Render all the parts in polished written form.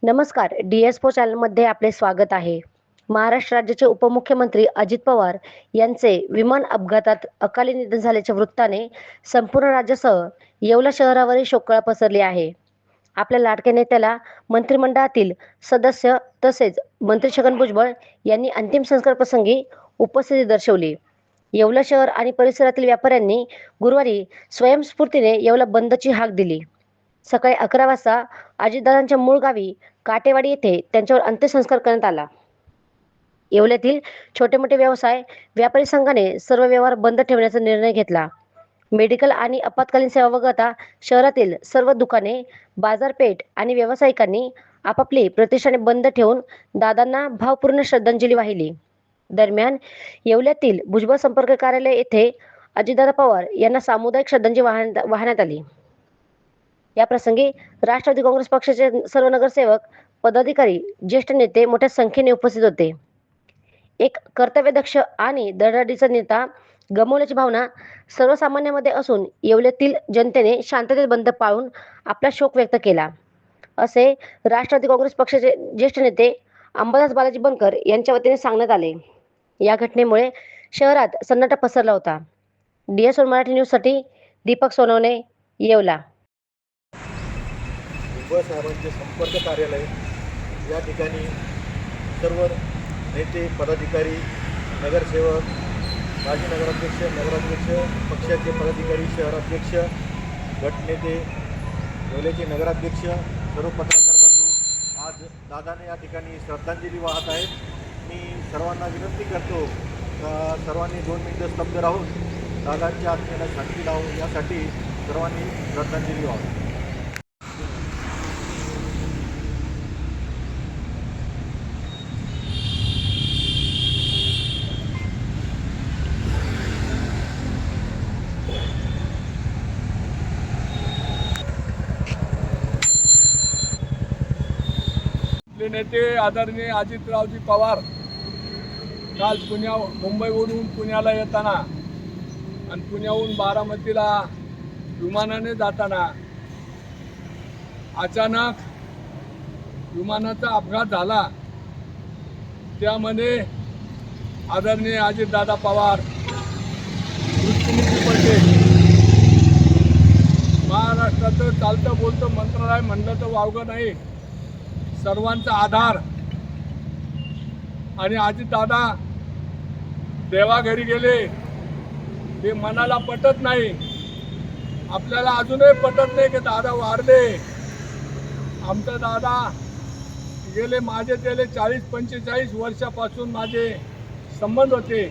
नमस्कार. डी-एस-पो चॅनलमध्ये आपले स्वागत आहे. महाराष्ट्र राज्याचे उपमुख्यमंत्री अजित पवार यांचे विमान अपघातात अकाली निधन झाल्याच्या वृत्ताने संपूर्ण राज्यासह येवला शहरावरही शोककळा पसरली आहे. आपल्या लाडक्या नेत्याला मंत्रिमंडळातील सदस्य तसेच मंत्री छगन भुजबळ यांनी अंतिम संस्कार प्रसंगी उपस्थिती दर्शवली. येवला शहर आणि परिसरातील व्यापाऱ्यांनी गुरुवारी स्वयंस्फूर्तीने येवला बंदची हाक दिली. सकाळी 11 वाजता अजितदादांच्या मूळ गावी काटेवाडी येथे त्यांच्यावर अंत्यसंस्कार करण्यात आला. येवल्यातील छोटे मोठे व्यवसाय व्यापारी संघाने सर्व व्यवहार बंद ठेवण्याचा निर्णय घेतला. मेडिकल आणि आपत्कालीन सेवा वगळता शहरातील सर्व दुकाने, बाजारपेठ आणि व्यावसायिकांनी आपापली प्रतिष्ठाने बंद ठेवून दादांना भावपूर्ण श्रद्धांजली वाहिली. दरम्यान येवल्यातील भुजबळ संपर्क कार्यालय येथे अजितदादा पवार यांना सामुदायिक श्रद्धांजली वाहण्यात आली. या प्रसंगी राष्ट्रवादी काँग्रेस पक्षाचे सर्व नगरसेवक, पदाधिकारी, ज्येष्ठ नेते मोठ्या संख्येने उपस्थित होते. एक कर्तव्यदक्ष आणि धडाडीचा नेता गमावल्याची भावना सर्वसामान्यांमध्ये असून येवल्यातील जनतेने शांततेत बंद पाळून आपला शोक व्यक्त केला, असे राष्ट्रवादी काँग्रेस पक्षाचे ज्येष्ठ नेते अंबादास बालाजी बनकर यांच्या वतीने सांगण्यात आले. या घटनेमुळे शहरात सन्नाटा पसरला होता. डी-एस-ओ मराठी न्यूजसाठी दीपक सोनवणे, येवला. भुजबळ साहेबांचे संपर्क कार्यालय या ठिकाणी सर्व नेते, पदाधिकारी, नगरसेवक, माजी नगराध्यक्ष, पक्षाचे पदाधिकारी, शहराध्यक्ष, गटनेते, येवल्याचे नगराध्यक्ष, सर्व पत्रकार बंधू आज दादाने या ठिकाणी श्रद्धांजली वाहत आहेत. मी सर्वांना विनंती करतो का सर्वांनी 2 मिनिटं स्तब्ध राहून दादांच्या आत्म्याला शांती लावू यासाठी सर्वांनी श्रद्धांजली वाहावी. आपले नेते आदरणीय अजितरावजी पवार काल मुंबईवरून पुण्याला येताना आणि पुण्याहून बारामतीला विमानाने जाताना अचानक विमानाचा अपघात झाला. त्यामध्ये आदरणीय अजितदादा पवार मृत्युमुखी पडले. महाराष्ट्राचं चालतं बोलतं मंत्रालय म्हणलं तर वावगं नाही. सर्वांचा आधार आणि अजितदादा देवाघरी गेले हे मनाला पटत नाही. आपल्याला अजूनही पटत नाही की दादा वारले. आमचा दादा माझे 40-45 वर्षापासून माझे संबंध होते.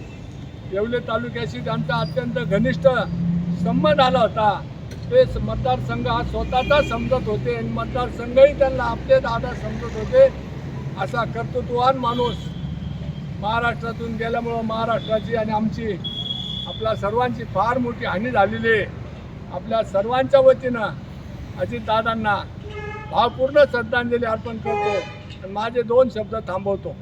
येवले तालुक्याशी त्यांचा अत्यंत घनिष्ठ संबंध आला होता. ते मतदारसंघ हा स्वतःचा समजत होते आणि मतदारसंघही त्यांना आपले दादा समजत होते. असा कर्तृत्ववान माणूस महाराष्ट्रातून गेल्यामुळं महाराष्ट्राची आणि आमची आपल्या सर्वांची फार मोठी हानी झालेली आहे. आपल्या सर्वांच्या वतीनं अजितदादांना भावपूर्ण श्रद्धांजली अर्पण करतो आणि माझे 2 शब्द थांबवतो.